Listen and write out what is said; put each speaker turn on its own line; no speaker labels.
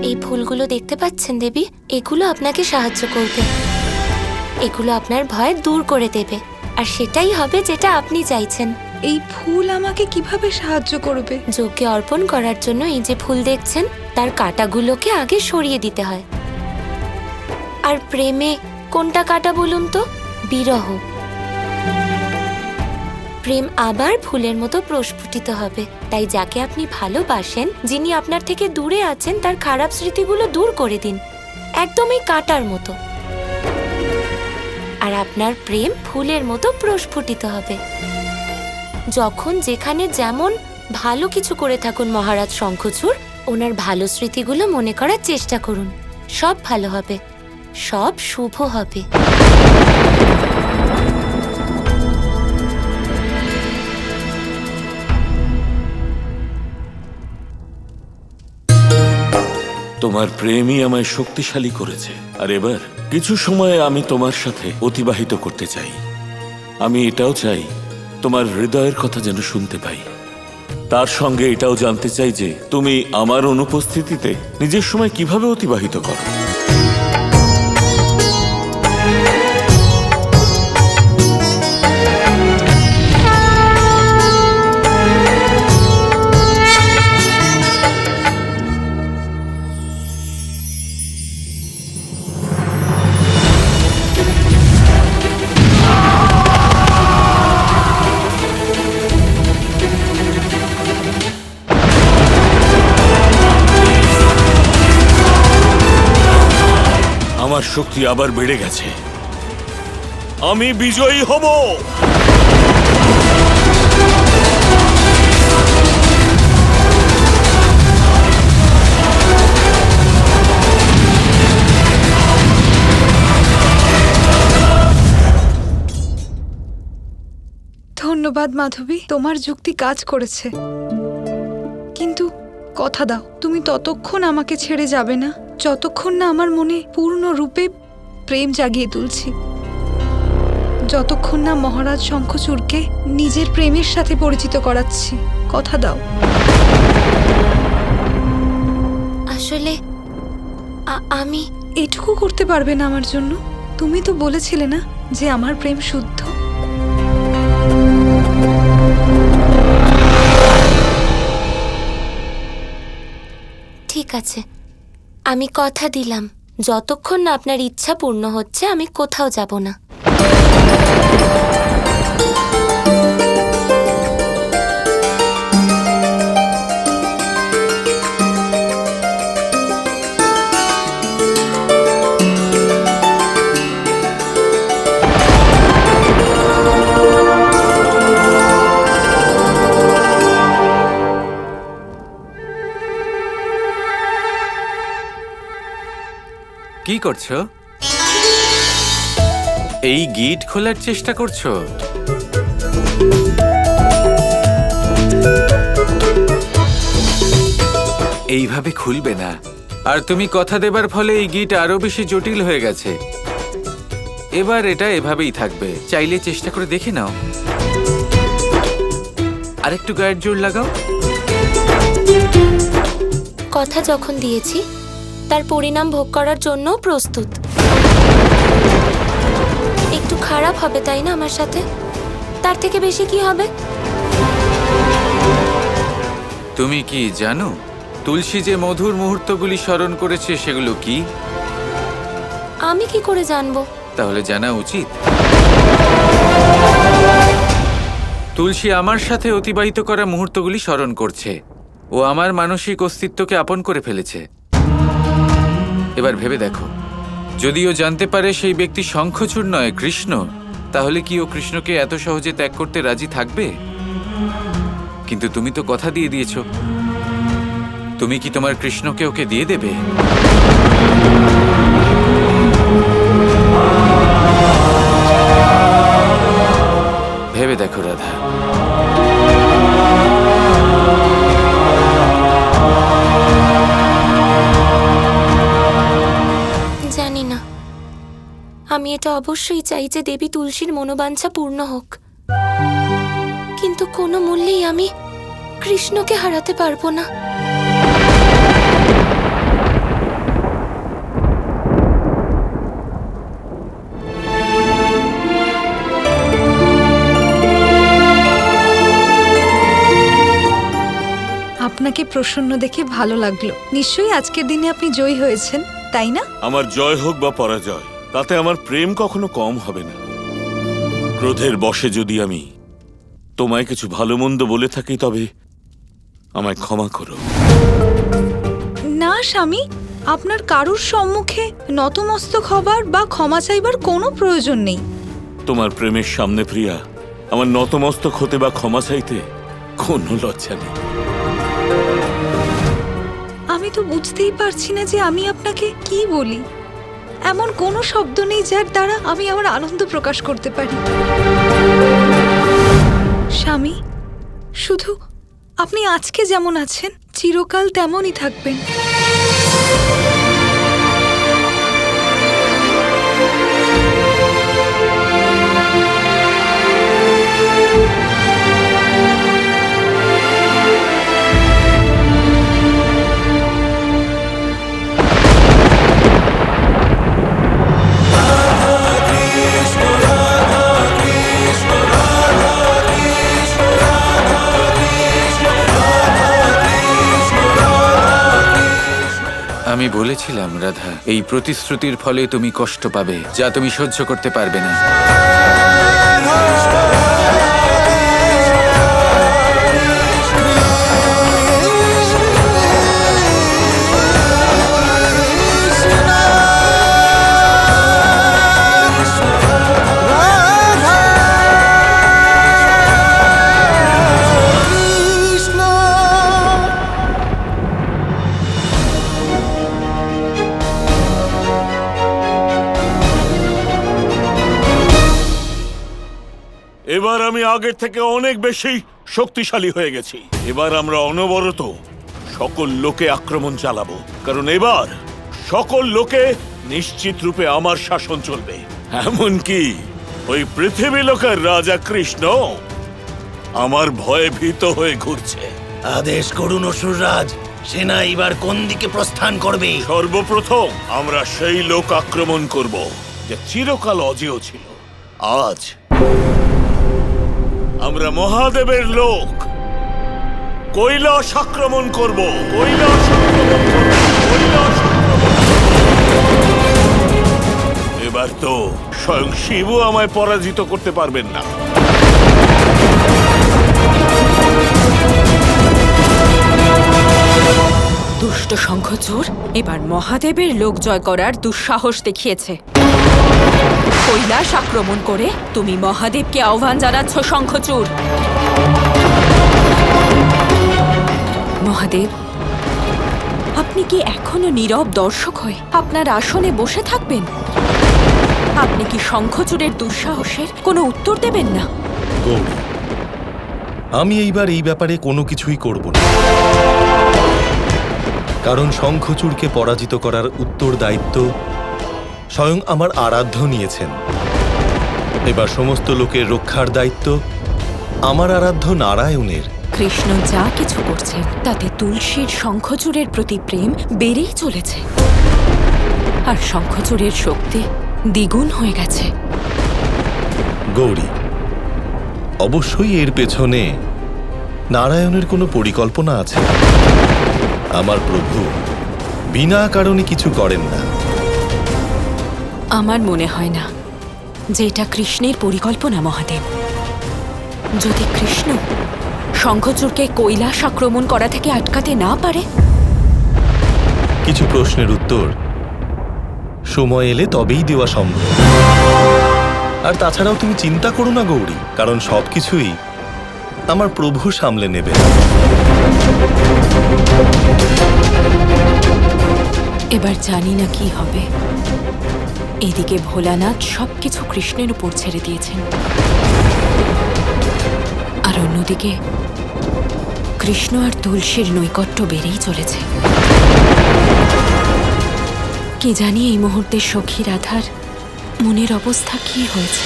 এই ফুলগুলো দেখতে পাচ্ছেন দেবী, এগুলো আপনাকে সাহায্য করবে। এগুলো আপনার ভয় দূর করে দেবে, আর সেটাই হবে যেটা আপনি চাইছেন।
এই ফুল আমাকে কিভাবে সাহায্য করবে?
যজ্ঞে অর্পণ করার জন্য এই যে ফুল দেখছেন, তার কাঁটাগুলোকে আগে সরিয়ে দিতে হয়। আর প্রেমে কোনটা কাঁটা বলুন তো? বিরহ। প্রেম আবার ফুলের মতো প্রস্ফুটিত হবে। তাই যাকে আপনি ভালোবাসেন, যিনি আপনার থেকে দূরে আছেন, তার খারাপ স্মৃতিগুলো দূর করে দিন, একদমই কাঁটার মতো। আর আপনার প্রেম ফুলের মতো প্রস্ফুটিত হবে। যখন যেখানে যেমন ভালো কিছু করে থাকুন মহারাজ শঙ্খচূড়, ওনার ভালো স্মৃতিগুলো মনে করার চেষ্টা করুন। সব ভালো হবে, সব শুভ হবে।
তোমার প্রেমই আমায় শক্তিশালী করেছে, আর এবার কিছু সময় আমি তোমার সাথে অতিবাহিত করতে চাই। আমি এটাও চাই তোমার হৃদয়ের কথা যেন শুনতে পাই। তার সঙ্গে এটাও জানতে চাই যে তুমি আমার অনুপস্থিতিতে নিজের সময় কিভাবে অতিবাহিত করো। আমার শক্তি আবার বেড়ে গেছে, আমি বিজয়ী হব।
ধন্যবাদ মাধবী, তোমার যুক্তি কাজ করেছে। কিন্তু কথা দাও, তুমি ততক্ষণ আমাকে ছেড়ে যাবে না যতক্ষণ না আমার মনে পূর্ণরূপে প্রেম জাগিয়ে তুলছি, যতক্ষণ না মহারাজ শঙ্খচূড়কে নিজের প্রেমের সাথে পরিচিত করাচ্ছি। কথা দাও।
আসলে আমি
এটুকু করতে পারবে না আমার জন্য? তুমি তো বলেছিলে না যে আমার প্রেম শুদ্ধ।
ঠিক আছে, আমি কথা দিলাম, যতক্ষণ না আপনার ইচ্ছা পূর্ণ হচ্ছে আমি কোথাও যাব না।
কি করছো? এই গিট খোলার চেষ্টা করছো? এইভাবে খুলবে না। আর তুমি কথা দেবার ফলে এই গিট আরো বেশি জটিল হয়ে গেছে। এবার এটা এভাবেই থাকবে। চাইলে চেষ্টা করে দেখে নাও। আরেকটু গায়ের জোর লাগাও।
কথা যখন দিয়েছি, তার পরিণাম ভোগ করার জন্য প্রস্তুত। একটু খারাপ হবে তাই না আমার সাথে? তার থেকে বেশি কি হবে?
তুমি কি জানো তুলসী যে মধুর মুহূর্তগুলি স্মরণ করেছে সেগুলো কি?
আমি কি করে জানবো?
তাহলে জানা উচিত। তুলসী আমার সাথে অতিবাহিত করা মুহূর্তগুলি স্মরণ করছে। ও আমার মানসিক অস্তিত্বকে আপন করে ফেলেছে। এবার ভেবে দেখো, যদি ও জানতে পারে সেই ব্যক্তি শঙ্খচূড় নয়, কৃষ্ণ, তাহলে কি ও কৃষ্ণকে এত সহজে ত্যাগ করতে রাজি থাকবে? কিন্তু তুমি তো কথা দিয়ে দিয়েছো। তুমি কি তোমার কৃষ্ণকে ওকে দিয়ে দেবে? ভেবে দেখো রাধা।
জানি না, আমি এটা অবশ্যই চাই যে দেবী তুলসীর মনোবাঞ্ছা পূর্ণ হোক, কিন্তু কোনো মূল্যেই আমি কৃষ্ণকে হারাতে পারবো না।
প্রসন্ন দেখে ভালো লাগলো। নিশ্চয়ই আজকের দিনে আপনি জয়ী হয়েছেন, তাই না?
আমার জয় হোক বা পরাজয়, তাতে আমার প্রেম কখনো কম হবে না। ক্রোধের বশে যদি আমি তোমায় কিছু ভালো মন্দ বলে থাকি, তবে আমায় ক্ষমা করো।
না স্বামী, আপনার কারুর সম্মুখে নতমস্তক হবার বা ক্ষমা চাইবার কোনো প্রয়োজন নেই।
তোমার প্রেমের সামনে প্রিয়া, আমার নতমস্তক হতে বা ক্ষমা চাইতে কোনো লজ্জা নেই।
আমি তো বুঝতেই পারছি না যে আমি আপনাকে কি বলি। এমন কোনো শব্দ নেই যার দ্বারা আমি আমার আনন্দ প্রকাশ করতে পারি। স্বামী, শুধু আপনি আজকে যেমন আছেন চিরকাল তেমনই থাকবেন।
আমি বলেছিলাম রাধা, এই প্রতিশ্রুতির ফলে তুমি কষ্ট পাবে, যা তুমি সহ্য করতে পারবে না।
এবার আমি আগের থেকে অনেক বেশি শক্তিশালী হয়ে গেছি। এবার আমরা অনবরত সকল লোকে আক্রমণ চালাবো, কারণ এবার সকল লোকে নিশ্চিত রূপে আমার শাসন চলবে। এমনকি ওই পৃথিবী লোকের রাজা কৃষ্ণ আমার ভয়ে ভীত হয়ে ঘুরছে।
আদেশ করুন অসুররাজ, সেনা এবার কোন দিকে প্রস্থান করবে?
সর্বপ্রথম আমরা সেই লোক আক্রমণ করব যে চিরকাল অজেয় ছিল। আজ আমরা মহাদেবের লোক কৈলাস আক্রমণ করব। কৈলাস আক্রমণ করব। কৈলাস আক্রমণ করব। এবার তো স্বয়ং শিবও আমায় পরাজিত করতে পারবেন না।
দুষ্ট শঙ্খচূড় এবার মহাদেবের লোক জয় করার দুঃসাহস দেখিয়েছে। কৈলাস আক্রমণ করে তুমি মহাদেবকে আহ্বান জানাচ্ছ শঙ্খচূড়। মহাদেব, আপনি কি এখনো নীরব দর্শক হয়ে আপনার আসনে বসে থাকবেন? আপনি কি শঙ্খচূড়ের দুঃসাহসের কোনো উত্তর দেবেন না?
গৌরী, আমি এইবার এই ব্যাপারে কোনো কিছুই করব না, কারণ শঙ্খচূড়কে পরাজিত করার উত্তর দায়িত্ব স্বয়ং আমার আরাধ্য নিয়েছেন। এবার সমস্ত লোকের রক্ষার দায়িত্ব আমার আরাধ্য নারায়ণের।
কৃষ্ণ যা কিছু করছেন তাতে তুলসীর শঙ্খচূড়ের প্রতি প্রেম বেড়েই চলেছে, আর শঙ্খচূড়ের শক্তি দ্বিগুণ হয়ে গেছে।
গৌরী, অবশ্যই এর পেছনে নারায়ণের কোনো পরিকল্পনা আছে। আমার প্রভু বিনা কারণে কিছু করেন না।
আমার মনে হয় না যে এটা কৃষ্ণের পরিকল্পনা মহাদেব। যদি কৃষ্ণ শঙ্খচূড়কে কৈলাস আক্রমণ করা থেকে আটকাতে না পারে,
কিছু প্রশ্নের উত্তর সময় এলে তবেই দেওয়া সম্ভব। আর তাছাড়াও তুমি চিন্তা করো না গৌরী, কারণ সবকিছুই আমার প্রভু সামলে নেবে।
এবার জানি না কি হবে। এদিকে ভোলানাথ সবকিছু কৃষ্ণের উপর ছেড়ে দিয়েছেন, আর অন্যদিকে কৃষ্ণ আর তুলসীর নৈকট্য বেড়েই চলেছে। কি জানি এই মুহূর্তে সখী রাধার মনের অবস্থা কি হয়েছে।